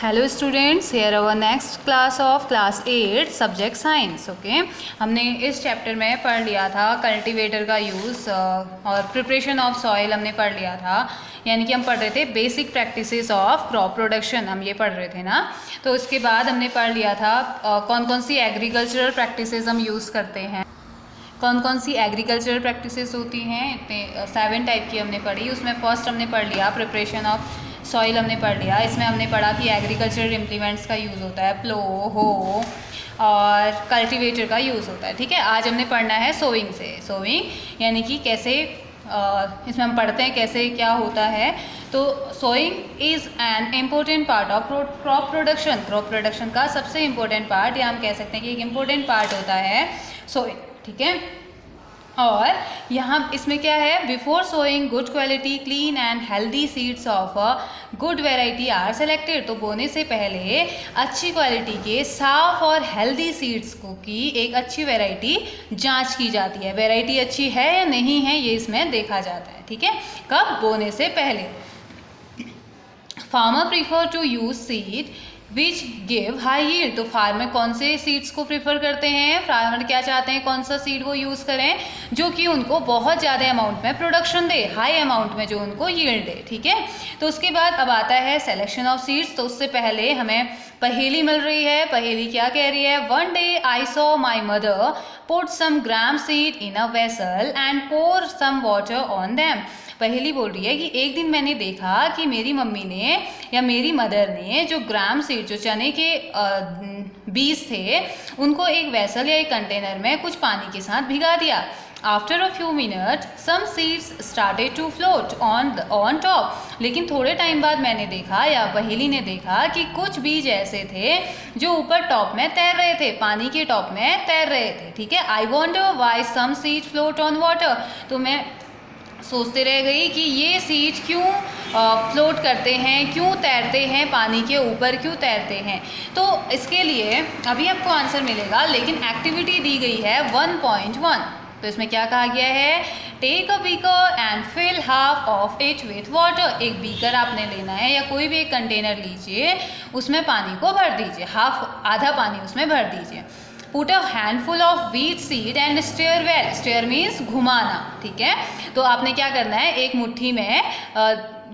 Hello students, here our next class of class 8 subject science. Okay, हमने इस chapter में पढ़ लिया था कल्टीवेटर का यूज़ और प्रिपरेशन ऑफ सॉइल हमने पढ़ लिया था। यानी कि हम पढ़ रहे थे basic practices of crop production, हम ये पढ़ रहे थे ना। तो उसके बाद हमने पढ़ लिया था कौन कौन सी एग्रीकल्चरल प्रैक्टिसेस हम यूज़ करते हैं, कौन कौन सी एग्रीकल्चरल प्रैक्टिसेस होती हैं। इतने 7 टाइप की हमने पढ़ी। उसमें फर्स्ट हमने पढ़ लिया प्रिपरेशन ऑफ सॉइल, हमने पढ़ लिया। इसमें हमने पढ़ा कि एग्रीकल्चरल इम्प्लीमेंट्स का यूज़ होता है, प्लो, हो और कल्टीवेटर का यूज़ होता है। ठीक है, आज हमने पढ़ना है सोइंग से। सोइंग यानी कि कैसे इसमें हम पढ़ते हैं कैसे क्या होता है। तो sowing is an important part of crop production. Crop production का सबसे इम्पोर्टेंट पार्ट, या हम कह सकते हैं कि एक इम्पोर्टेंट पार्ट होता है सोइंग। ठीक है, और यहाँ इसमें क्या है, before sowing good quality clean and healthy seeds of a good variety are selected. तो बोने से पहले अच्छी क्वालिटी के साफ और हेल्दी सीड्स को की एक अच्छी वैरायटी जांच की जाती है। वैरायटी अच्छी है या नहीं है ये इसमें देखा जाता है। ठीक है, कब? बोने से पहले। Farmer prefer to use seed which give high yield. तो फार्मर कौन से सीड्स को प्रीफर करते हैं? फार्मर क्या चाहते हैं, कौन सा सीड वो यूज़ करें जो कि उनको बहुत ज़्यादा अमाउंट में प्रोडक्शन दे, हाई अमाउंट में जो उनको यील्ड दे। ठीक है, तो उसके बाद अब आता है सिलेक्शन ऑफ सीड्स। तो उससे पहले हमें पहेली मिल रही है। पहेली क्या कह रही है? One day I saw my mother put some gram seed in a vessel and pour some water on them. Paheli बोल रही है कि एक दिन मैंने देखा कि मेरी मम्मी ने या मेरी मदर ने जो ग्राम सीड, जो चने के बीज थे, उनको एक वेसल या एक कंटेनर में कुछ पानी के साथ भिगा दिया। After a few minute some seeds started to float on top. लेकिन थोड़े टाइम बाद मैंने देखा, या पहेली ने देखा, कि कुछ बीज ऐसे थे जो ऊपर टॉप में तैर रहे थे, पानी के टॉप में तैर रहे थे। ठीक है, I wonder why some seed float on water. तो मैं सोचते रह गई कि ये सीड क्यों फ्लोट करते हैं, क्यों तैरते हैं, पानी के ऊपर क्यों तैरते हैं। तो इसके लिए अभी आपको आंसर मिलेगा, लेकिन एक्टिविटी दी गई है 1.1। तो इसमें क्या कहा गया है? Take a beaker and fill half of it with water. एक बीकर आपने लेना है या कोई भी एक कंटेनर लीजिए, उसमें पानी को भर दीजिए, आधा पानी उसमें भर दीजिए। Put a handful of wheat seed and stir well. Stir means घुमाना। ठीक है, तो आपने क्या करना है, एक मुट्ठी में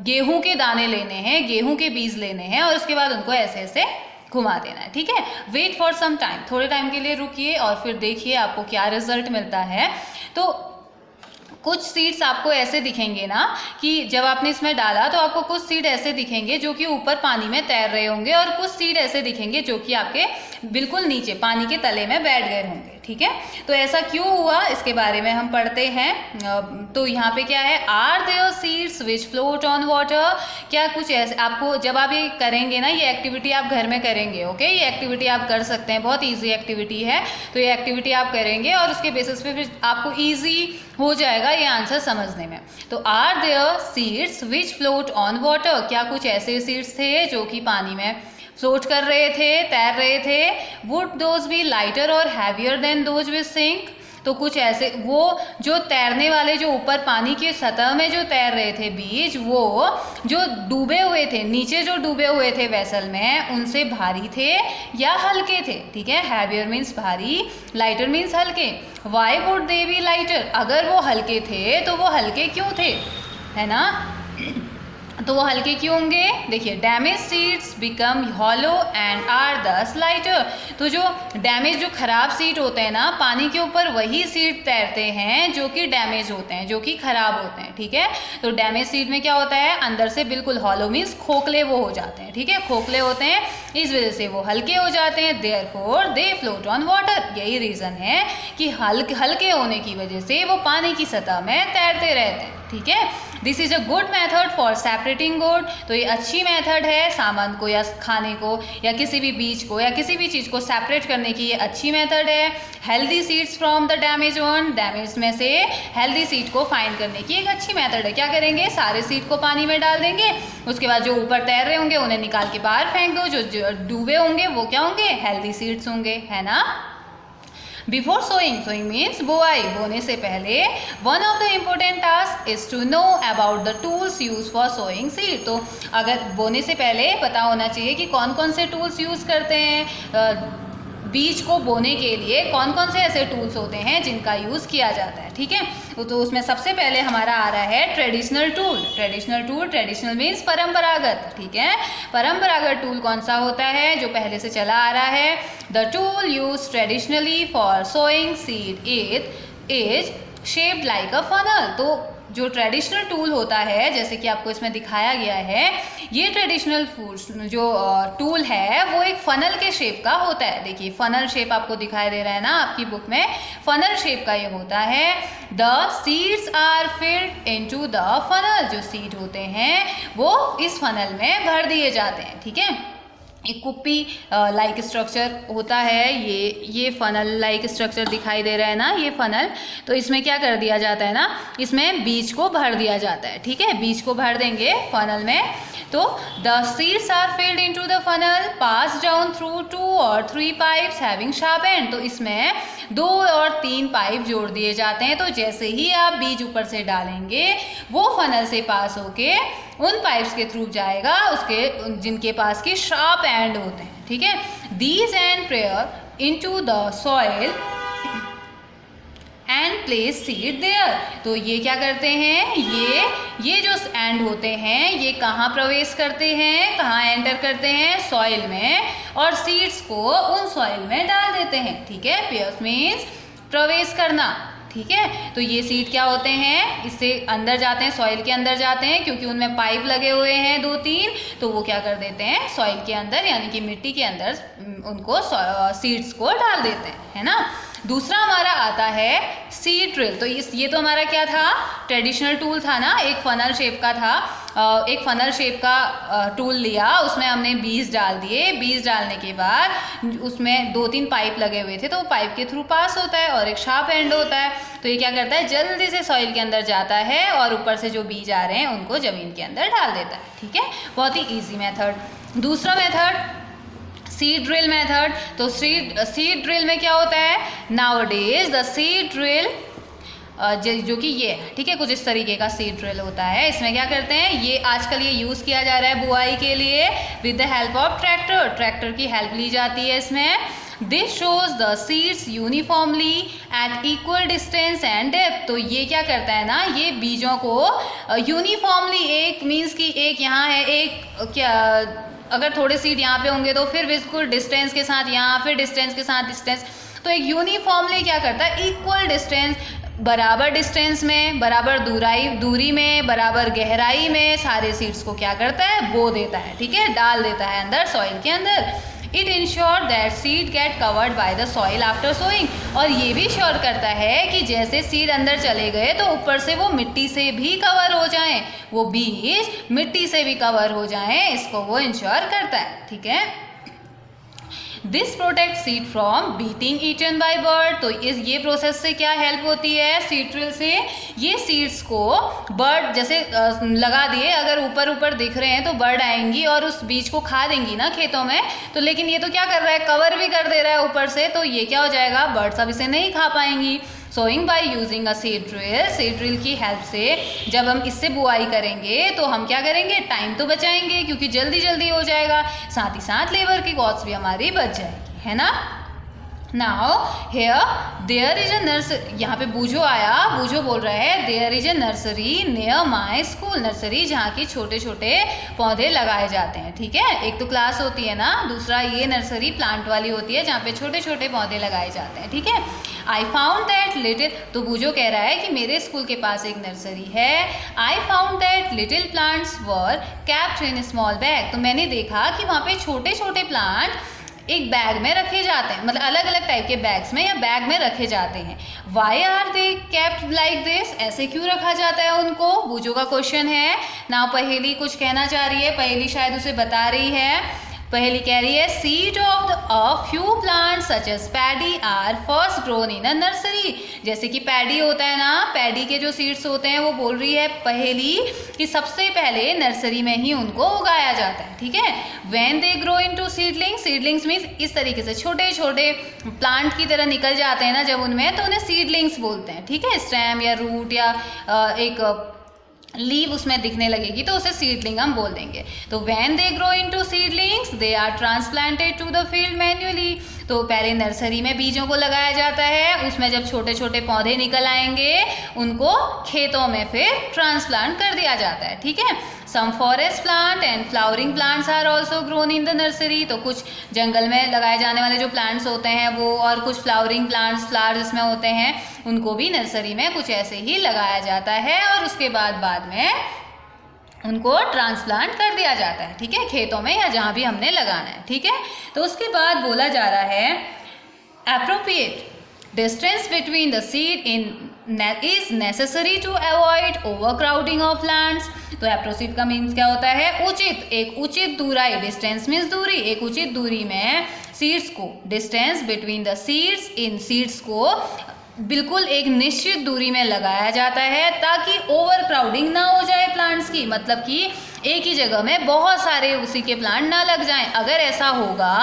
गेहूं के दाने लेने हैं, गेहूं के बीज लेने हैं, और उसके बाद उनको ऐसे ऐसे घुमा देना है। ठीक है, वेट फॉर सम टाइम, थोड़े टाइम के लिए रुकिए और फिर देखिए आपको क्या रिजल्ट मिलता है। तो कुछ सीड्स आपको ऐसे दिखेंगे ना कि जब आपने इसमें डाला तो आपको कुछ सीड ऐसे दिखेंगे जो कि ऊपर पानी में तैर रहे होंगे, और कुछ सीड ऐसे दिखेंगे जो कि आपके बिल्कुल नीचे पानी के तले में बैठ गए होंगे। ठीक है, तो ऐसा क्यों हुआ इसके बारे में हम पढ़ते हैं। तो यहाँ पे क्या है, are there seeds which float on water. क्या कुछ ऐसे आपको, जब आप ये करेंगे ना, ये एक्टिविटी आप घर में करेंगे। ओके, ये एक्टिविटी आप कर सकते हैं, बहुत ईजी एक्टिविटी है। तो ये एक्टिविटी आप करेंगे और उसके बेसिस पे फिर आपको ईजी हो जाएगा ये आंसर समझने में। तो are there seeds which float on water. क्या कुछ ऐसे सीड्स थे जो कि पानी में फ्लोट कर रहे थे, तैर रहे थे? Would those be lighter or heavier than those which sink. तो कुछ ऐसे, वो जो तैरने वाले, जो ऊपर पानी की सतह में जो तैर रहे थे बीज, वो जो डूबे हुए थे, नीचे जो डूबे हुए थे वेसल में, उनसे भारी थे या हल्के थे? ठीक है, हैवियर मीन्स भारी, लाइटर मीन्स हल्के। Why would they B lighter. अगर वो हल्के थे तो वो हल्के क्यों थे, है ना? तो वो हल्के क्यों होंगे? देखिए, damage seeds become hollow and are thus lighter. तो जो डैमेज, जो खराब सीड होते हैं ना, पानी के ऊपर वही सीड तैरते हैं जो कि डैमेज होते हैं, जो कि खराब होते हैं। ठीक है, तो डैमेज सीड में क्या होता है, अंदर से बिल्कुल हॉलो मीन्स खोखले वो हो जाते हैं। ठीक है, खोखले होते हैं, इस वजह से वो हल्के हो जाते हैं। Therefore they float on water. यही रीज़न है कि हल्के होने की वजह से वो पानी की सतह में तैरते रहते हैं। ठीक है, this is a good method for separating good. तो ये अच्छी मेथड है सामान को या खाने को या किसी भी बीज को या किसी भी चीज़ को सेपरेट करने की, ये अच्छी मेथड है। Healthy seeds from the damage one. Damage में से हेल्दी सीड को फाइंड करने की एक अच्छी मेथड है। क्या करेंगे, सारे सीड को पानी में डाल देंगे, उसके बाद जो ऊपर तैर रहे होंगे उन्हें निकाल के बाहर फेंक दो, जो डूबे होंगे वो क्या होंगे, हेल्दी सीड्स होंगे, है ना। बिफोर सोइंग, सोइंग मीन्स बुआई, बोने से पहले one of the important task is to know about the tools use for sowing seed. तो अगर बोने से पहले पता होना चाहिए कि कौन कौन से टूल्स यूज़ करते हैं, बीज को बोने के लिए कौन कौन से ऐसे टूल्स होते हैं जिनका यूज़ किया जाता है। ठीक है, तो उसमें सबसे पहले हमारा आ रहा है traditional tool. Traditional tool, traditional means परंपरागत। ठीक है, परंपरागत टूल कौन सा होता है, जो पहले से चला आ रहा है। The tool use traditionally for sowing seed is shaped like a funnel. तो जो ट्रेडिशनल टूल होता है, जैसे कि आपको इसमें दिखाया गया है, ये ट्रेडिशनल जो टूल है वो एक फनल के शेप का होता है। देखिए फनल शेप आपको दिखाई दे रहा है ना आपकी बुक में, फनल शेप का ये होता है। The seeds are filled into the funnel, जो सीड होते हैं वो इस फनल में भर दिए जाते हैं। ठीक है, एक कुप्पी लाइक स्ट्रक्चर होता है, ये फनल लाइक स्ट्रक्चर दिखाई दे रहा है ना, ये फनल। तो इसमें क्या कर दिया जाता है ना, इसमें बीज को भर दिया जाता है। ठीक है, बीज को भर देंगे फनल में। तो the seeds are filled into the funnel, pass down through 2 or 3 pipes having sharp end. तो इसमें 2 और 3 पाइप जोड़ दिए जाते हैं। तो जैसे ही आप बीज ऊपर से डालेंगे वो फनल से पास होके उन पाइप्स के थ्रू जाएगा, उसके जिनके पास की शार्प एंड होते हैं। ठीक है, these end prayer into the soil and place seed there. तो ये क्या करते हैं, ये जो एंड होते हैं ये कहाँ प्रवेश करते हैं, कहाँ एंटर करते हैं, सॉइल में, और सीड्स को उन सॉइल में डाल देते हैं। ठीक है, प्रेयर मीन्स प्रवेश करना। ठीक है, तो ये सीड क्या होते हैं, इससे अंदर जाते हैं, सॉइल के अंदर जाते हैं, क्योंकि उनमें पाइप लगे हुए हैं 2-3, तो वो क्या कर देते हैं, सॉइल के अंदर यानी कि मिट्टी के अंदर उनको सीड्स को डाल देते हैं, है ना। दूसरा हमारा आता है सीड ड्रिल। तो ये तो हमारा क्या था, ट्रेडिशनल टूल था ना, एक फनल शेप का था। एक फनल शेप का टूल लिया, उसमें हमने बीज डाल दिए। बीज डालने के बाद उसमें 2-3 पाइप लगे हुए थे, तो वो पाइप के थ्रू पास होता है और एक शार्प एंड होता है। तो ये क्या करता है, जल्दी से सॉइल के अंदर जाता है और ऊपर से जो बीज आ रहे हैं उनको ज़मीन के अंदर डाल देता है। ठीक है, बहुत ही ईजी मेथड। दूसरा मेथड सीड ड्रिल मेथड। तो सीड ड्रिल में क्या होता है, नाउअडेज द सीड ड्रिल, जो कि ये है, ठीक है, कुछ इस तरीके का सीड ड्रिल होता है। इसमें क्या करते हैं, ये आजकल ये यूज़ किया जा रहा है बुआई के लिए with the help of tractor. Tractor की हेल्प ली जाती है इसमें। This shows the seeds uniformly eight equal distance and depth. तो ये क्या करता है ना, ये बीजों को यूनिफॉर्मली, एक मीन्स कि एक यहाँ है, एक क्या, अगर थोड़े सीड यहाँ पे होंगे तो फिर बिल्कुल डिस्टेंस के साथ यहाँ, फिर डिस्टेंस के साथ डिस्टेंस, तो एक यूनिफॉर्मली क्या करता है, इक्वल डिस्टेंस, बराबर डिस्टेंस में, बराबर दूरी में, बराबर गहराई में सारे सीड्स को क्या करता है, बो देता है। ठीक है, डाल देता है अंदर सॉइल के अंदर। It ensure that seed get covered by the soil after sowing. और ये भी श्योर करता है कि जैसे सीड अंदर चले गए तो ऊपर से वो मिट्टी से भी कवर हो जाएं, वो बीज मिट्टी से भी कवर हो जाएं, इसको वो इंश्योर करता है। ठीक है, this protect seed from beating eaten by bird. तो ये प्रोसेस से क्या हेल्प होती है, सीड ड्रिल से, ये सीड्स को बर्ड जैसे लगा दिए, अगर ऊपर ऊपर दिख रहे हैं तो बर्ड आएंगी और उस बीज को खा देंगी ना खेतों में। तो लेकिन ये तो क्या कर रहा है, कवर भी कर दे रहा है ऊपर से, तो ये क्या हो जाएगा, बर्ड्स अब इसे नहीं खा पाएंगी। Sowing by using a seed drill की हेल्प से जब हम इससे बुआई करेंगे तो हम क्या करेंगे, टाइम तो बचाएंगे क्योंकि जल्दी जल्दी हो जाएगा, साथ ही साथ लेबर की कॉस्ट भी हमारी बच जाएगी, है ना। Now here there is a nursery, यहाँ पे बूझो आया, बूझो बोल रहा है there is a nursery near my school. Nursery जहाँ की छोटे छोटे पौधे लगाए जाते हैं। ठीक है, एक तो क्लास होती है ना, दूसरा ये नर्सरी प्लांट वाली होती है जहाँ पे छोटे छोटे पौधे लगाए जाते हैं। ठीक है, आई फाउंड दैट लिटिल, तो बूझो कह रहा है कि मेरे स्कूल के पास एक नर्सरी है। I found that little plants were kept in small bag. तो मैंने देखा कि वहाँ पे छोटे छोटे प्लांट एक बैग में रखे जाते हैं, मतलब अलग अलग टाइप के बैग्स में या बैग में रखे जाते हैं। Why are they kept like this, ऐसे क्यों रखा जाता है उनको, बूझो का क्वेश्चन है ना। पहेली कुछ कहना चाह रही है, पहेली शायद उसे बता रही है पहली कह रही है seed of a few plants such as paddy are first grown in a nursery. जैसे कि पैडी होता है ना, पैडी के जो सीड्स होते हैं वो बोल रही है पहली कि सबसे पहले नर्सरी में ही उनको उगाया जाता है, ठीक है। When they grow into seedlings, seedlings means इस तरीके से छोटे छोटे प्लांट की तरह निकल जाते हैं ना जब उनमें, तो उन्हें सीडलिंग्स बोलते हैं, ठीक है। स्टेम या रूट या एक लीव उसमें दिखने लगेगी तो उसे सीडलिंग हम बोल देंगे। तो when they grow into seedlings they are transplanted to the field manually. तो पहले नर्सरी में बीजों को लगाया जाता है, उसमें जब छोटे छोटे पौधे निकल आएंगे उनको खेतों में फिर ट्रांसप्लांट कर दिया जाता है, ठीक है। Some forest plant and flowering plants are also grown in the nursery. तो कुछ जंगल में लगाए जाने वाले जो प्लांट्स होते हैं वो, और कुछ फ्लावरिंग प्लांट्स फ्लावर्स जिसमें होते हैं उनको भी नर्सरी में कुछ ऐसे ही लगाया जाता है और उसके बाद में उनको ट्रांसप्लांट कर दिया जाता है, ठीक है, खेतों में या जहाँ भी हमने लगाना है, ठीक है। तो उसके बाद बोला जा रहा है appropriate distance between the seed in is necessary to avoid overcrowding of plants। तो एप्रोप्रिएट का मीन्स क्या होता है? उचित, एक उचित दूरी, डिस्टेंस मीन्स दूरी, एक उचित दूरी में सीड्स को, distance between the seeds, in seeds को बिल्कुल एक निश्चित दूरी में लगाया जाता है ताकि ओवर क्राउडिंग ना हो जाए प्लांट्स की, मतलब कि एक ही जगह में बहुत सारे उसी के प्लांट ना लग जाएं। अगर ऐसा होगा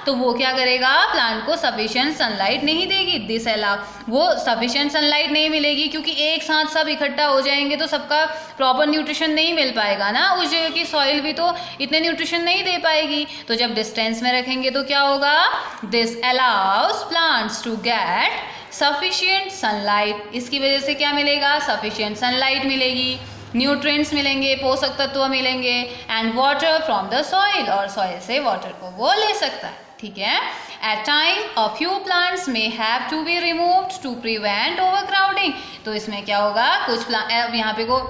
तो वो क्या करेगा, प्लांट को सफिशिएंट सनलाइट नहीं देगी, दिस अलाउ, वो सफिशिएंट सनलाइट नहीं मिलेगी क्योंकि एक साथ सब इकट्ठा हो जाएंगे तो सबका प्रॉपर न्यूट्रिशन नहीं मिल पाएगा ना, उस जगह की सॉइल भी तो इतने न्यूट्रिशन नहीं दे पाएगी। तो जब डिस्टेंस में रखेंगे तो क्या होगा, this allows plants to get sufficient sunlight. इसकी वजह से क्या मिलेगा, सफिशिएंट सनलाइट मिलेगी, न्यूट्रिएंट्स मिलेंगे, पोषक तत्व मिलेंगे, and water from the soil, और सॉइल से वाटर को वो ले सकता है, ठीक है। At time a few plants may have to be removed to prevent overcrowding. तो इसमें क्या होगा, कुछ प्लांट यहाँ पे को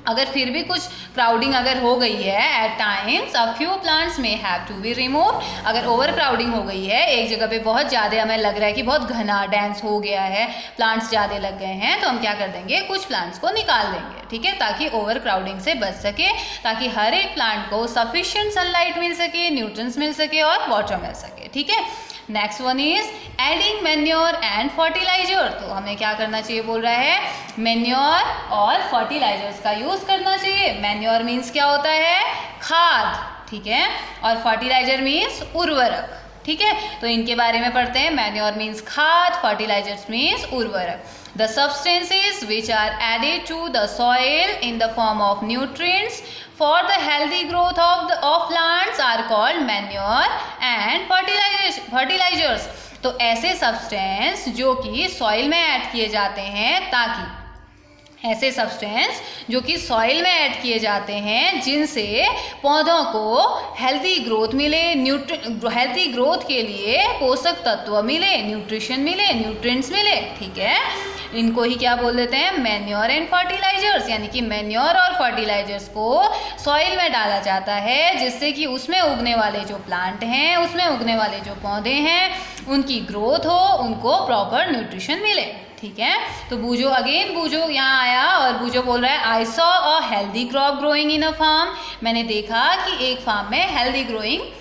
अगर फिर भी कुछ क्राउडिंग अगर हो गई है, at times a few plants may have to be removed, अगर ओवर क्राउडिंग हो गई है, एक जगह पे बहुत ज़्यादा हमें लग रहा है कि बहुत घना डेंस हो गया है, प्लांट्स ज़्यादा लग गए हैं, तो हम क्या कर देंगे, कुछ प्लांट्स को निकाल देंगे, ठीक है, ताकि ओवर क्राउडिंग से बच सके, ताकि हर एक प्लांट को सफिशिएंट सनलाइट मिल सके, न्यूट्रिएंट्स मिल सके और वाटर मिल सके, ठीक है। Next one is adding manure and fertiliser. तो हमें क्या करना चाहिए, बोल रहा है मैन्योर और फर्टिलाइजर्स का यूज करना चाहिए। मैन्योर मीन्स क्या होता है, खाद, ठीक है, और फर्टिलाइजर मीन्स उर्वरक, ठीक है। तो इनके बारे में पढ़ते हैं। मैन्योर मीन्स खाद, फर्टिलाइजर्स मीन्स उर्वरक। The substances which are added to the soil in the form of nutrients for the healthy growth of plants are called manure and fertilizers। तो ऐसे सब्सटेंस जो कि सॉइल में ऐड किए जाते हैं, ताकि ऐसे सब्सटेंस जो कि सॉइल में ऐड किए जाते हैं जिनसे पौधों को हेल्दी ग्रोथ मिले, हेल्दी ग्रोथ के लिए पोषक तत्व मिले, न्यूट्रिशन मिले, न्यूट्रिएंट्स मिले, ठीक है। इनको ही क्या बोल देते हैं, मैन्योर एंड फर्टिलाइजर्स। यानी कि मैन्योर और फर्टिलाइजर्स को सॉइल में डाला जाता है जिससे कि उसमें उगने वाले जो प्लांट हैं, उसमें उगने वाले जो पौधे हैं, उनकी ग्रोथ हो, उनको प्रॉपर न्यूट्रिशन मिले, ठीक है। तो बूजो अगेन, बूजो यहाँ आया और बूजो बोल रहा है I saw a healthy crop growing in a farm. मैंने देखा कि एक फार्म में हेल्दी ग्रोइंग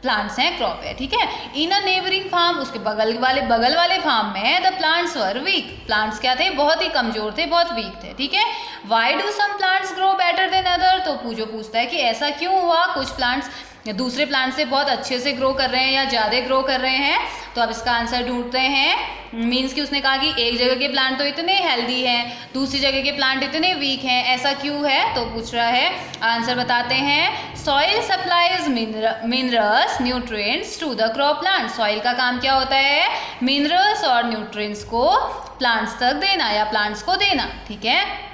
प्लांट्स हैं, क्रॉप है, ठीक है। इन अ नेबरिंग फार्म, उसके बगल वाले फार्म में the plants were weak. Plants क्या थे, बहुत ही कमजोर थे, बहुत वीक थे, ठीक है। Why do some plants grow better than other. तो पूजो पूछता है कि ऐसा क्यों हुआ, कुछ प्लांट्स दूसरे प्लांट से बहुत अच्छे से ग्रो कर रहे हैं या ज़्यादा ग्रो कर रहे हैं। तो अब इसका आंसर ढूंढते हैं। मीन्स कि उसने कहा कि एक जगह के प्लांट तो इतने हेल्दी हैं, दूसरी जगह के प्लांट इतने वीक हैं, ऐसा क्यों है। तो पूछ रहा है, आंसर बताते हैं। Soil supplies minerals nutrients to the crop plant. Soil का काम क्या होता है, मिनरल्स और न्यूट्रिएंट्स को प्लांट्स तक देना या प्लांट्स को देना, ठीक है।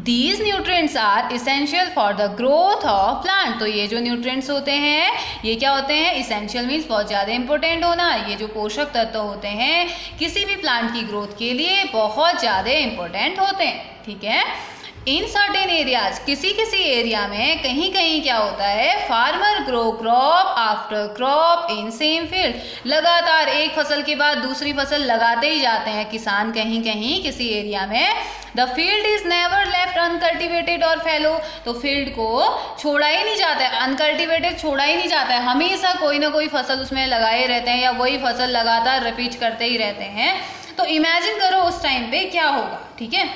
These nutrients are essential for the growth of plant। तो ये जो न्यूट्रिएंट्स होते हैं ये क्या होते हैं, essential मीन्स बहुत ज़्यादा इंपॉर्टेंट होना। ये जो पोषक तत्व होते हैं किसी भी प्लांट की ग्रोथ के लिए बहुत ज़्यादा इंपॉर्टेंट होते हैं, ठीक है। इन सर्टेन एरियाज, किसी किसी एरिया में कहीं कहीं क्या होता है, farmer grow crop after crop in same field, लगातार एक फसल के बाद दूसरी फसल लगाते ही जाते हैं किसान कहीं कहीं किसी एरिया में। The field is never left uncultivated और फैलो, तो फील्ड को छोड़ा ही नहीं जाता है, अनकल्टिवेटेड छोड़ा ही नहीं जाता है, हमेशा कोई ना कोई फसल उसमें लगाए रहते हैं या वही फसल लगातार रिपीट करते ही रहते हैं। तो इमेजिन करो उस टाइम पे क्या होगा, ठीक है।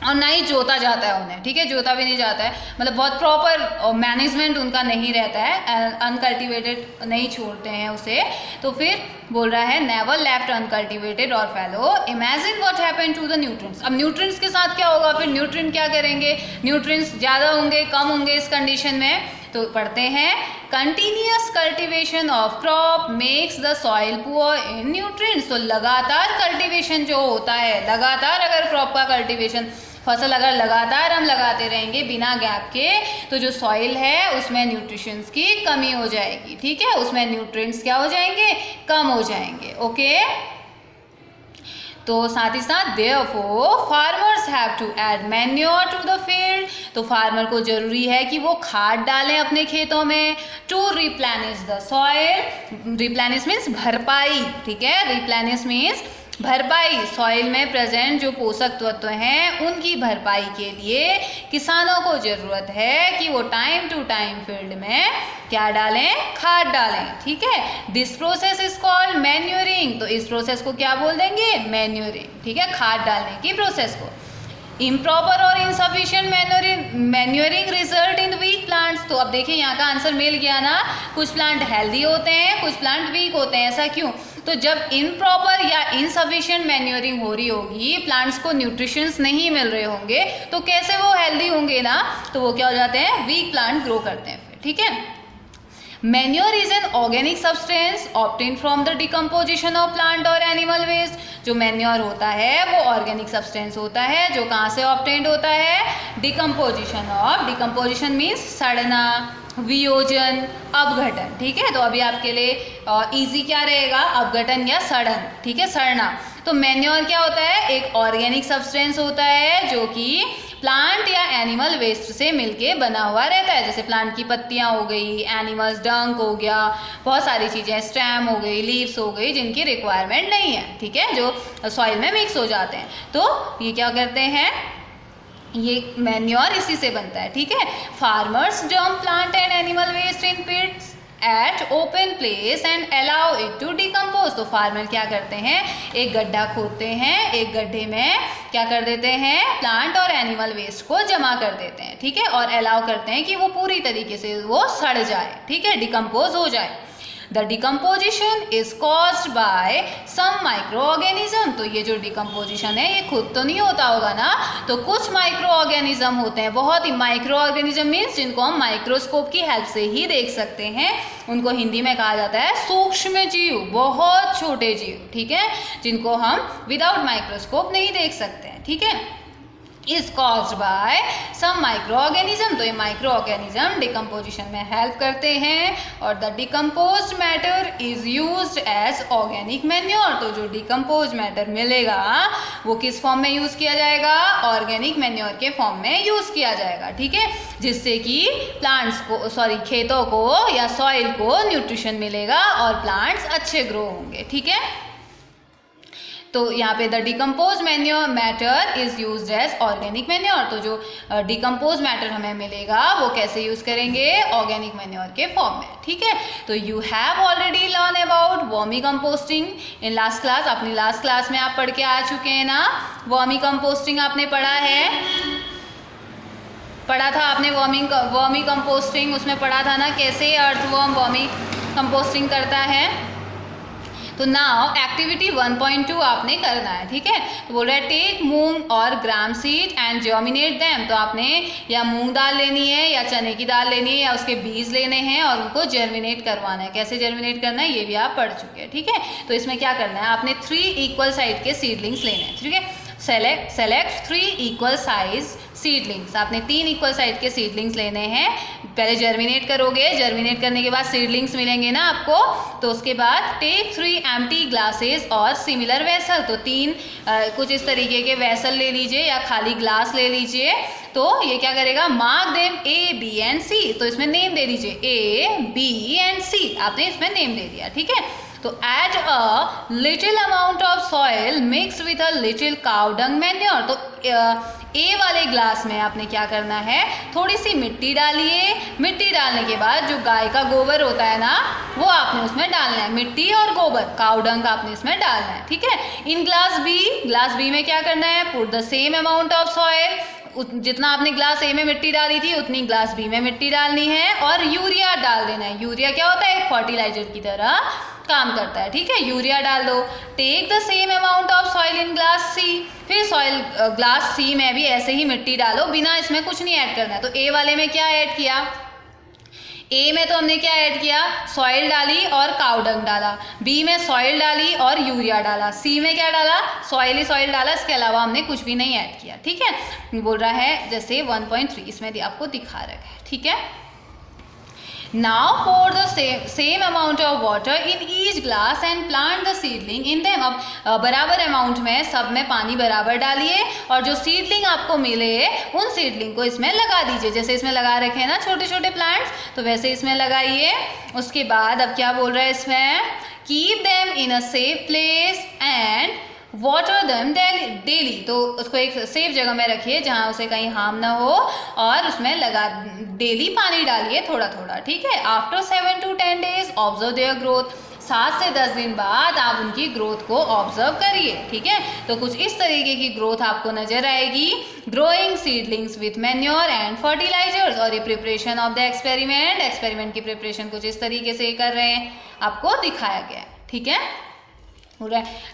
और ना ही जोता जाता है उन्हें, ठीक है, जोता भी नहीं जाता है, मतलब बहुत प्रॉपर मैनेजमेंट उनका नहीं रहता है, अनकल्टिवेटेड नहीं छोड़ते हैं उसे। तो फिर बोल रहा है नेवर लेफ्ट अनकल्टिवेटेड और fallow, imagine what happened to the nutrients. अब न्यूट्रिएंट्स के साथ क्या होगा, फिर न्यूट्रिएंट क्या करेंगे, न्यूट्रिएंट्स ज़्यादा होंगे कम होंगे इस कंडीशन में। तो पढ़ते हैं continuous cultivation of crop makes the soil poor in nutrients. तो लगातार कल्टिवेशन जो होता है, लगातार अगर क्रॉप का कल्टिवेशन, फसल अगर लगातार हम लगाते रहेंगे बिना गैप के, तो जो सॉइल है उसमें न्यूट्रिशंस की कमी हो जाएगी, ठीक है, उसमें न्यूट्रिएंट्स क्या हो जाएंगे, कम हो जाएंगे। ओके, तो साथ ही साथ therefore farmers have to add manure to the field, तो फार्मर को जरूरी है कि वो खाद डालें अपने खेतों में, to replenish the soil, replenish means भरपाई, ठीक है, रिप्लेनिश मीन्स भरपाई, सॉइल में प्रेजेंट जो पोषक तत्व हैं उनकी भरपाई के लिए किसानों को ज़रूरत है कि वो टाइम टू टाइम फील्ड में क्या डालें, खाद डालें, ठीक है। This process is called manuring, तो इस प्रोसेस को क्या बोल देंगे, मैन्योरिंग, ठीक है, खाद डालने की प्रोसेस को। इम्प्रॉपर और insufficient manuring result in weak plants, तो अब देखिए यहाँ का आंसर मिल गया ना, कुछ प्लांट हेल्दी होते हैं कुछ प्लांट वीक होते हैं, ऐसा क्यों, तो जब इम्प्रॉपर या इनसफिशिएंट मैन्योरिंग हो रही होगी, प्लांट्स को न्यूट्रिशंस नहीं मिल रहे होंगे, तो कैसे वो हेल्दी होंगे ना, तो वो क्या हो जाते हैं, वीक प्लांट ग्रो करते हैं फिर, ठीक है। Manure is an organic substance obtained from the decomposition of plant और एनिमल वेस्ट, जो मैन्योर होता है वो ऑर्गेनिक सब्सटेंस होता है जो कहाँ से ऑब्टेन्ड होता है, डिकम्पोजिशन ऑफ, डिकम्पोजिशन मीन्स सड़ना, वियोजन, अपघटन, ठीक है। तो अभी आपके लिए इजी क्या रहेगा, अपघटन या सड़न, ठीक है, सड़ना। तो मैन्योर क्या होता है, एक ऑर्गेनिक सब्सटेंस होता है जो कि प्लांट या एनिमल वेस्ट से मिलके बना हुआ रहता है, जैसे प्लांट की पत्तियां हो गई, एनिमल्स डंक हो गया, बहुत सारी चीज़ें, स्टेम हो गई, लीव्स हो गई, जिनकी रिक्वायरमेंट नहीं है, ठीक है, जो सॉइल में मिक्स हो जाते हैं, तो ये क्या करते हैं, ये मैन्योर इसी से बनता है, ठीक है। Farmers dump plant and animal waste in pits at open place and allow it to decompose, तो फार्मर क्या करते हैं, एक गड्ढा खोदते हैं, एक गड्ढे में क्या कर देते हैं, प्लांट और एनिमल वेस्ट को जमा कर देते हैं, ठीक है, और अलाउ करते हैं कि वो पूरी तरीके से वो सड़ जाए, ठीक है, डिकम्पोज हो जाए। The decomposition is caused by some micro organism, तो ये जो डिकम्पोजिशन है ये खुद तो नहीं होता होगा ना, तो कुछ माइक्रो ऑर्गेनिज्म होते हैं, बहुत ही माइक्रो ऑर्गेनिज्म मीन्स जिनको हम माइक्रोस्कोप की हेल्प से ही देख सकते हैं, उनको हिंदी में कहा जाता है सूक्ष्म जीव, बहुत छोटे जीव, ठीक है, जिनको हम विदाउट माइक्रोस्कोप नहीं देख सकते हैं, ठीक है। Is caused by some micro organism, तो ये माइक्रो ऑर्गेनिज्म डिकम्पोजिशन में हेल्प करते हैं, और the decomposed matter is used as organic manure, तो जो डिकम्पोज मैटर मिलेगा वो किस फॉर्म में यूज़ किया जाएगा, ऑर्गेनिक मैन्योर के फॉर्म में यूज़ किया जाएगा, ठीक है, जिससे कि प्लांट्स को, सॉरी, खेतों को या सॉइल को न्यूट्रिशन मिलेगा और प्लांट्स अच्छे ग्रो होंगे, ठीक है। तो यहाँ पे the decompose manure matter is used as organic manure, तो जो डिकम्पोज मैटर हमें मिलेगा वो कैसे यूज़ करेंगे, ऑर्गेनिक मैन्योर के फॉर्म में, ठीक है। तो you have already learn about vermi composting in last class, अपनी लास्ट क्लास में आप पढ़ के आ चुके हैं ना, वर्मी कंपोस्टिंग आपने पढ़ा है, पढ़ा था आपने वर्मी कंपोस्टिंग, उसमें पढ़ा था ना कैसे अर्थवर्म वर्मी कंपोस्टिंग करता है। तो नाउ एक्टिविटी 1.2 आपने करना है, ठीक है। तो बोल रहा है टेक मूंग और ग्राम सीड एंड जर्मिनेट देम, तो आपने या मूंग दाल लेनी है या चने की दाल लेनी है या उसके बीज लेने हैं और उनको जर्मिनेट करवाना है, कैसे जर्मिनेट करना है ये भी आप पढ़ चुके हैं, ठीक है। तो इसमें क्या करना है, आपने 3 इक्वल साइज के सीडलिंग्स लेने हैं, ठीक है। सेलेक्ट 3 इक्वल साइज सीडलिंग्स, आपने 3 इक्वल साइज के सीडलिंग्स लेने हैं। पहले जर्मिनेट करोगे, जर्मिनेट करने के बाद सीडलिंग्स मिलेंगे ना आपको, तो उसके बाद टेक 3 एम्प्टी ग्लासेस और सिमिलर वेसल, तो 3 कुछ इस तरीके के वेसल ले लीजिए या खाली ग्लास ले लीजिए। तो ये क्या करेगा, mark them A, B and C, तो इसमें नेम दे दीजिए A, B एंड C, आपने इसमें नेम दे दिया, ठीक है। तो add a little amount of soil mix with a little cow dung manure, तो ए वाले ग्लास में आपने क्या करना है, थोड़ी सी मिट्टी डालिए। मिट्टी डालने के बाद जो गाय का गोबर होता है ना, वो आपने उसमें डालना है, मिट्टी और गोबर, काउ डंग आपने इसमें डालना है, ठीक है। इन ग्लास बी में क्या करना है, put the same amount of soil, जितना आपने ग्लास ए में मिट्टी डाली थी उतनी ग्लास बी में मिट्टी डालनी है और यूरिया डाल देना है। यूरिया क्या होता है, एक फर्टिलाइजर की तरह काम करता है, ठीक है। यूरिया डाल दो। Take the same amount of soil in glass C, फिर सॉइल ग्लास सी में भी ऐसे ही मिट्टी डालो, बिना इसमें कुछ नहीं ऐड करना है। तो ए वाले में क्या ऐड किया, ए में तो हमने क्या ऐड किया, सॉइल डाली और काउ डंग डाला। बी में सॉइल डाली और यूरिया डाला। सी में क्या डाला, सॉइल ही सॉइल डाला, इसके अलावा हमने कुछ भी नहीं ऐड किया, ठीक है। बोल रहा है जैसे 1.3 इसमें आपको दिखा रखा है, ठीक है। Now pour the same amount of water in each glass and plant the seedling in them. अब बराबर अमाउंट में सब में पानी बराबर डालिए और जो सीडलिंग आपको मिले उन सीडलिंग को इसमें लगा दीजिए। जैसे इसमें लगा रखे हैं ना छोटे छोटे प्लांट्स, तो वैसे इसमें लगाइए। उसके बाद अब क्या बोल रहा है इसमें, keep them in a safe place and water them daily, तो उसको एक सेफ जगह में रखिए जहाँ उसे कहीं हार्म ना हो और उसमें लगा डेली पानी डालिए थोड़ा थोड़ा, ठीक है। After 7 to 10 days observe their growth, 7 से 10 दिन बाद आप उनकी ग्रोथ को ऑब्जर्व करिए, ठीक है। तो कुछ इस तरीके की ग्रोथ आपको नजर आएगी। Growing seedlings with manure and fertilisers, और ये प्रिपरेशन ऑफ द एक्सपेरिमेंट की प्रिपरेशन कुछ इस तरीके से कर रहे हैं, आपको दिखाया गया है, ठीक है।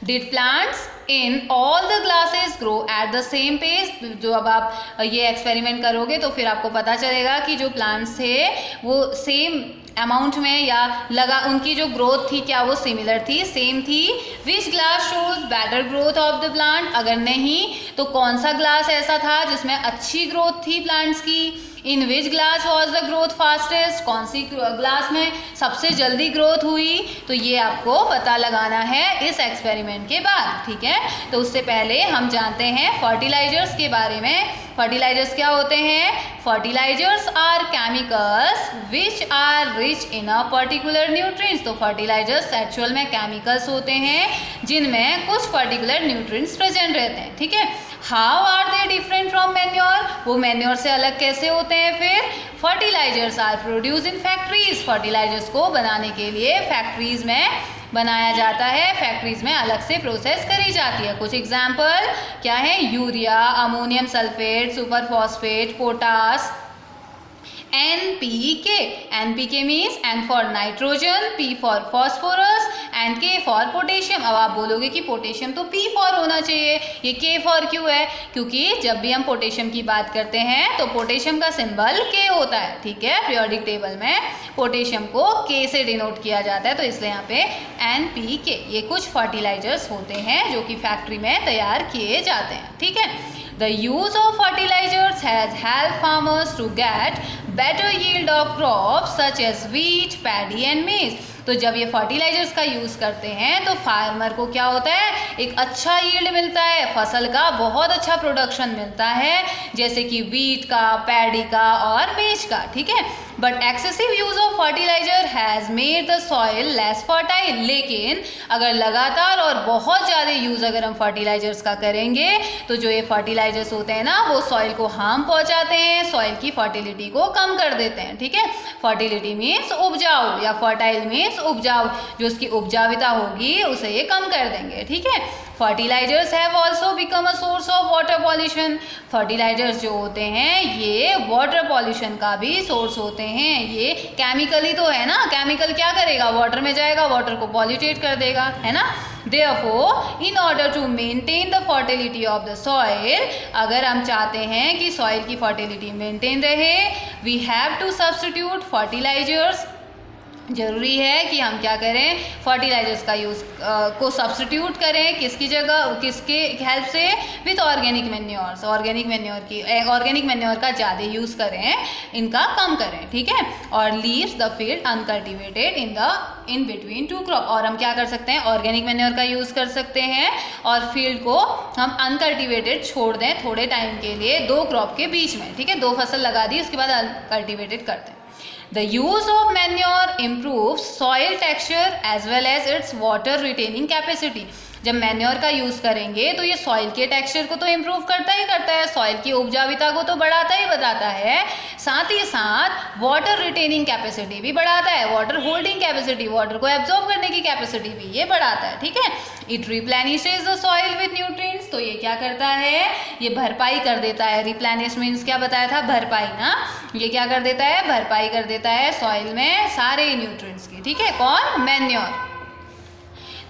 Did plants in all the glasses grow at the same pace? जो अब आप ये एक्सपेरिमेंट करोगे तो फिर आपको पता चलेगा कि जो प्लांट्स थे वो सेम अमाउंट में या लगा, उनकी जो ग्रोथ थी क्या वो सिमिलर थी, सेम थी। Which glass shows better growth of the plant, अगर नहीं तो कौन सा ग्लास ऐसा था जिसमें अच्छी ग्रोथ थी प्लांट्स की। In which glass was the growth fastest, कौन सी ग्लास में सबसे जल्दी ग्रोथ हुई, तो ये आपको पता लगाना है इस एक्सपेरिमेंट के बाद, ठीक है। तो उससे पहले हम जानते हैं फर्टिलाइजर्स के बारे में। फर्टिलाइजर्स क्या होते हैं, fertilisers are chemicals which are rich in a particular nutrients, तो फर्टिलाइजर्स एक्चुअल में केमिकल्स होते हैं जिनमें कुछ पर्टिकुलर न्यूट्रिएंट्स प्रेजेंट रहते हैं, ठीक है। How are they different from manure, वो मैन्योर से अलग कैसे होते हैं फिर। Fertilisers are produce in factories, fertilisers को बनाने के लिए फैक्ट्रीज में बनाया जाता है, फैक्ट्रीज में अलग से प्रोसेस करी जाती है। कुछ एग्जाम्पल क्या है, urea, ammonium sulphate, super phosphate, potash, NPK, NPK means N for nitrogen, P for phosphorus and K for potassium. अब आप बोलोगे कि पोटेशियम तो P फॉर होना चाहिए, ये K फॉर क्यों है, क्योंकि जब भी हम पोटेशियम की बात करते हैं तो पोटेशियम का सिंबल K होता है, ठीक है। पीरियोडिक टेबल में पोटेशियम को K से डिनोट किया जाता है, तो इसलिए यहाँ पे NPK। ये कुछ फर्टिलाइजर्स होते हैं जो कि फैक्ट्री में तैयार किए जाते हैं, ठीक है। The use of fertilizers has helped farmers to get better yield of crops such as wheat, paddy and maize. तो जब ये फर्टिलाइजर्स का यूज़ करते हैं तो फार्मर को क्या होता है, एक अच्छा यील्ड मिलता है, फसल का बहुत अच्छा प्रोडक्शन मिलता है, जैसे कि वीट का, पैडी का और मेज का, ठीक है। But excessive use of fertiliser has made the soil less fertile, लेकिन अगर लगातार और बहुत ज़्यादा यूज़ अगर हम फर्टिलाइजर्स का करेंगे तो जो ये फर्टिलाइजर्स होते हैं ना वो सॉइल को हार्म पहुँचाते हैं, सॉइल की फर्टिलिटी को कम कर देते हैं, ठीक है। फर्टिलिटी मीन्स उपजाऊ या फर्टाइल मीन्स उपजाऊ, जो उसकी उपजाविता होगी उसे ये कम कर देंगे, ठीक है। Fertilisers have also become a source of water pollution, fertilisers जो होते हैं ये वाटर पॉल्यूशन का भी सोर्स होते हैं। ये केमिकल ही तो है ना, केमिकल क्या करेगा, वाटर में जाएगा, वाटर को पॉल्यूटेट कर देगा, है ना। Therefore, in order to maintain the fertility of the soil, अगर हम चाहते हैं कि सॉइल की फर्टिलिटी मेंटेन रहे, we have to substitute fertilizers जरूरी है कि हम क्या करें, फर्टिलाइजर्स का यूज़ को सब्स्टिट्यूट करें, किसकी जगह, किसके हेल्प से, with organic manures, organic manure का ज़्यादा यूज़ करें, इनका कम करें, ठीक है। और leaves the field uncultivated in between two crop, और हम क्या कर सकते हैं, ऑर्गेनिक मैन्योर का यूज़ कर सकते हैं और फील्ड को हम अनकल्टिवेटेड छोड़ दें थोड़े टाइम के लिए 2 क्रॉप के बीच में, ठीक है। 2 फसल लगा दी, उसके बाद अनकल्टिवेटेड करते हैं। The use of manure improves soil texture as well as its water retaining capacity. जब मैन्योर का यूज़ करेंगे तो ये सॉइल के टेक्सचर को तो इम्प्रूव करता ही करता है, सॉइल की उपजाविता को तो बढ़ाता ही बढ़ाता है, साथ ही साथ वाटर रिटेनिंग कैपेसिटी भी बढ़ाता है, वाटर होल्डिंग कैपेसिटी, वाटर को एब्जॉर्ब करने की कैपेसिटी भी ये बढ़ाता है, ठीक है। It replenishes the soil with nutrients, तो ये क्या करता है, ये भरपाई कर देता है। रिप्लेनिश मीन्स क्या बताया था, भरपाई ना, ये क्या कर देता है, भरपाई कर देता है सॉइल में सारे न्यूट्रिएंट्स की, ठीक है। कौन, मैन्योर।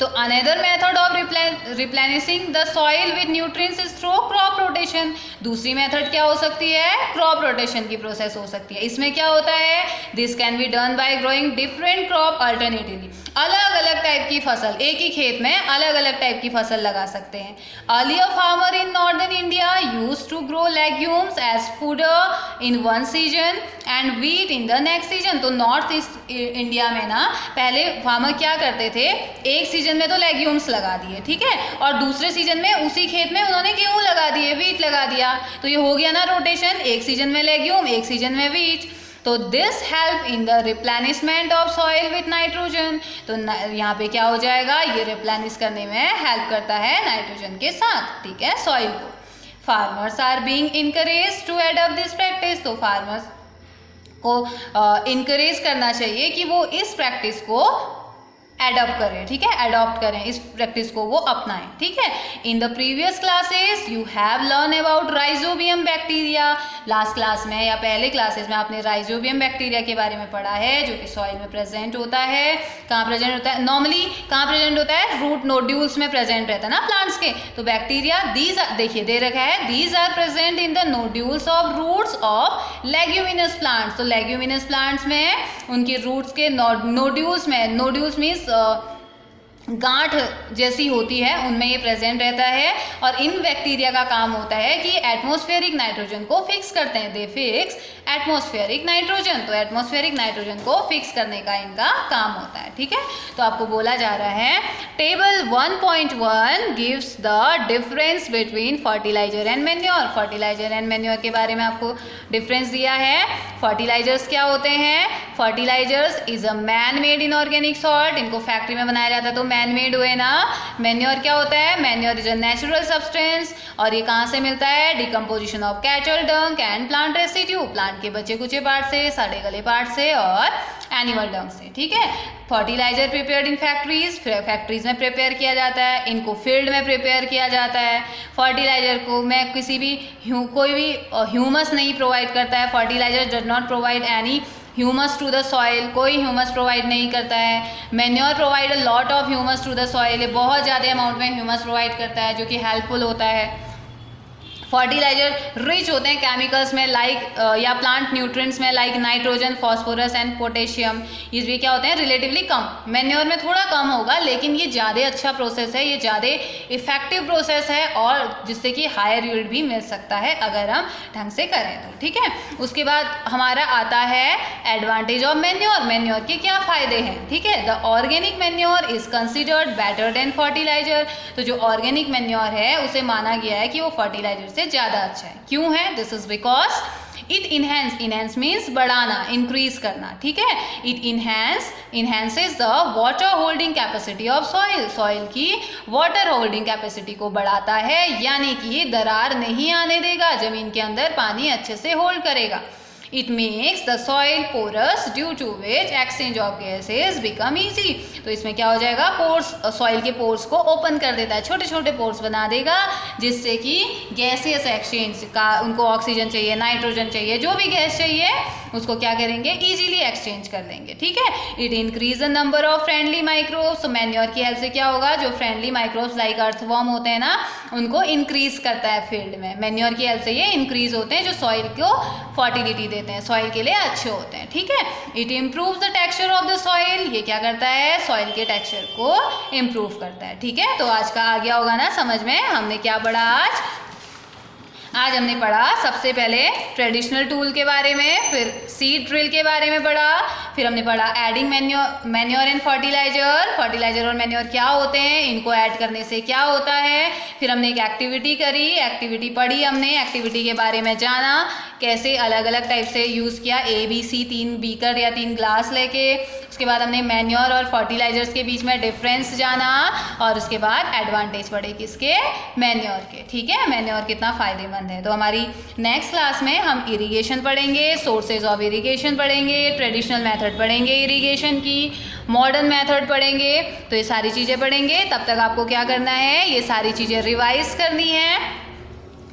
तो another method of replenishing the soil with nutrients is through crop rotation. दूसरी मेथड क्या हो सकती है, क्रॉप रोटेशन की प्रोसेस हो सकती है। इसमें क्या होता है, this can be done by growing different crop alternatively, अलग अलग टाइप की फसल, एक ही खेत में अलग अलग टाइप की फसल लगा सकते हैं। Earlier farmer in northern India used to grow legumes as fodder in one season and wheat in the next season. तो नॉर्थ ईस्ट इंडिया में ना पहले फार्मर क्या करते थे, एक सीजन में तो लेग्यूम्स लगा दिए, ठीक है, और दूसरे सीजन में उसी खेत में उन्होंने गेहूं लगा दिए, व्हीट लगा दिया, तो ये हो गया ना रोटेशन, एक सीजन में लेग्यूम, एक सीजन में व्हीट। तो this help in the replenishment of soil with nitrogen. तो यहाँ पे क्या हो जाएगा, ये रिप्लेनिश करने में हेल्प करता है नाइट्रोजन के साथ, ठीक है, सॉइल को। Farmers are being encourage to adopt this practice. तो फार्मर्स को इनकरेज करना चाहिए कि वो इस प्रैक्टिस को एडॉप्ट करें, ठीक है, एडॉप्ट करें, इस प्रैक्टिस को वो अपनाएं, ठीक है। In the previous classes you have learn about rhizobium bacteria. Last class में या पहले क्लासेस में आपने राइजोबियम बैक्टीरिया के बारे में पढ़ा है, जो कि सॉइल में प्रेजेंट होता है। कहाँ प्रेजेंट होता है, नॉर्मली कहाँ प्रेजेंट होता है, रूट नोड्यूल्स में प्रेजेंट रहता है ना प्लांट्स के। तो बैक्टीरिया दीज देखिए दे रखा है, these are present in the nodules of roots of leguminous plants. तो लेग्यूमिनस प्लांट्स में उनके रूट्स के नोड्यूल्स में, नोड्यूल्स मीन्स गांठ जैसी होती है, उनमें ये प्रेजेंट रहता है। और इन बैक्टीरिया का काम होता है कि एटमॉस्फेरिक नाइट्रोजन को फिक्स करते हैं, दे फिक्स एटमॉस्फेरिक नाइट्रोजन। तो एटमॉस्फेरिक नाइट्रोजन को फिक्स करने का इनका काम होता है, ठीक है। तो आपको बोला जा रहा है table 1.1 gives the difference between fertiliser and manure. Fertiliser and manure के बारे में आपको डिफरेंस दिया है। फर्टिलाइजर्स क्या होते हैं, fertilisers is a man made inorganic salt, इनको फैक्ट्री में बनाया जाता है तो मैन मेड हुए ना। मैन्योर क्या होता है, manure is a natural substance, और ये कहाँ से मिलता है, decomposition of cattle Dang and plant residue, plant के बचे कुचे पार्ट से, सड़े गले पार्ट से और एनिमल डंग से, ठीक है। Fertiliser prepared in factories, factories में प्रिपेयर किया जाता है, इनको फील्ड में प्रिपेयर किया जाता है। फर्टिलाइजर को मैं किसी भी कोई भी ह्यूमस नहीं प्रोवाइड करता है, fertiliser does not provide any humus to the soil, कोई ह्यूमस प्रोवाइड नहीं करता है। Manure provide a lot of humus to the soil, ये बहुत ज़्यादा अमाउंट में ह्यूमस प्रोवाइड करता है, जो कि हेल्पफुल होता है। फर्टिलाइजर रिच होते हैं केमिकल्स में लाइक या प्लांट न्यूट्रिएंट्स में like nitrogen, phosphorus and potassium, ये भी क्या होते हैं रिलेटिवली कम। मैन्योर में थोड़ा कम होगा, लेकिन ये ज़्यादा अच्छा प्रोसेस है, ये ज़्यादा इफेक्टिव प्रोसेस है, और जिससे कि हायर यील्ड भी मिल सकता है अगर हम ढंग से करें तो, ठीक है। उसके बाद हमारा आता है एडवांटेज ऑफ मैन्योर। मैन्योर के क्या फ़ायदे हैं, ठीक है। The organic manure is considered better than fertiliser. तो जो ऑर्गेनिक मैन्योर है उसे माना गया है कि वो फर्टिलाइजर से ज़्यादा अच्छा है। क्यों है, this is because it enhance means बढ़ाना, इंक्रीज करना, ठीक है। It enhances the water holding capacity of soil, soil की वाटर होल्डिंग कैपेसिटी को बढ़ाता है, यानी कि दरार नहीं आने देगा, जमीन के अंदर पानी अच्छे से होल्ड करेगा। It makes the soil porous due to which exchange of gases become easy। तो इसमें क्या हो जाएगा, पोर्स, सॉइल के पोर्स को ओपन कर देता है, छोटे छोटे पोर्स बना देगा, जिससे कि गैसेस एक्सचेंज का, उनको ऑक्सीजन चाहिए, नाइट्रोजन चाहिए, जो भी गैस चाहिए उसको क्या करेंगे, इजीली एक्सचेंज कर लेंगे, ठीक है। It increase the number of friendly microbes. तो मैन्योर की हेल्प से क्या होगा, जो फ्रेंडली माइक्रोब्स लाइक अर्थवॉर्म होते हैं ना, उनको इंक्रीज करता है फील्ड में। मैन्योर की हेल्प से ये इंक्रीज होते हैं, जो सॉइल को फर्टिलिटी देते हैं, सॉइल के लिए अच्छे होते हैं, ठीक है। It improves the texture of the soil, ये क्या करता है, सॉइल के टेक्सचर को इम्प्रूव करता है, ठीक है। तो आज का आ गया होगा ना समझ में, हमने क्या पढ़ा आज हमने पढ़ा सबसे पहले ट्रेडिशनल टूल के बारे में, फिर सीड ड्रिल के बारे में पढ़ा, फिर हमने पढ़ा एडिंग मैन्योर एंड फर्टिलाइजर और मैन्योर क्या होते हैं, इनको ऐड करने से क्या होता है। फिर हमने एक एक्टिविटी करी, एक्टिविटी पढ़ी हमने, एक्टिविटी के बारे में जाना, कैसे अलग अलग टाइप से यूज़ किया, ABC 3 बीकर या 3 ग्लास लेके। उसके बाद हमने मैन्योर और फर्टिलाइजर्स के बीच में डिफरेंस जाना, और उसके बाद एडवांटेज पढ़े किसके, मैन्योर के, ठीक है। मैन्योर कितना फ़ायदेमंद है। तो हमारी नेक्स्ट क्लास में हम इरिगेशन पढ़ेंगे, सोर्सेज ऑफ इरिगेशन पढ़ेंगे, ट्रेडिशनल मेथड पढ़ेंगे इरिगेशन की, मॉडर्न मेथड पढ़ेंगे। तो ये सारी चीज़ें पढ़ेंगे। तब तक आपको क्या करना है, ये सारी चीज़ें रिवाइज करनी है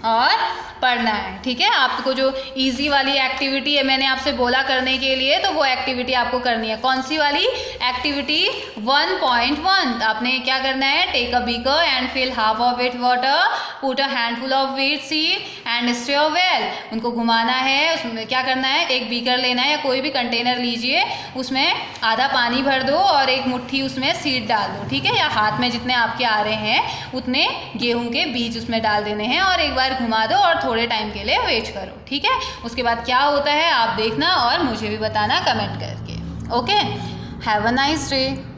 और पढ़ना है, ठीक है। आपको जो इजी वाली एक्टिविटी है मैंने आपसे बोला करने के लिए, तो वो एक्टिविटी आपको करनी है। कौन सी वाली एक्टिविटी, 1.1 आपने क्या करना है, take a beaker and fill half of it water, put a handful of wheat seed and stir well. उनको घुमाना है, उसमें क्या करना है, एक बीकर लेना है या कोई भी कंटेनर लीजिए, उसमें आधा पानी भर दो और एक मुट्ठी उसमें सीड डाल दो, ठीक है। या हाथ में जितने आपके आ रहे हैं उतने गेहूं के बीज उसमें डाल देने हैं और एक बार घुमा दो और थोड़े टाइम के लिए वेट करो, ठीक है। उसके बाद क्या होता है आप देखना और मुझे भी बताना कमेंट करके। Okay, have a nice day.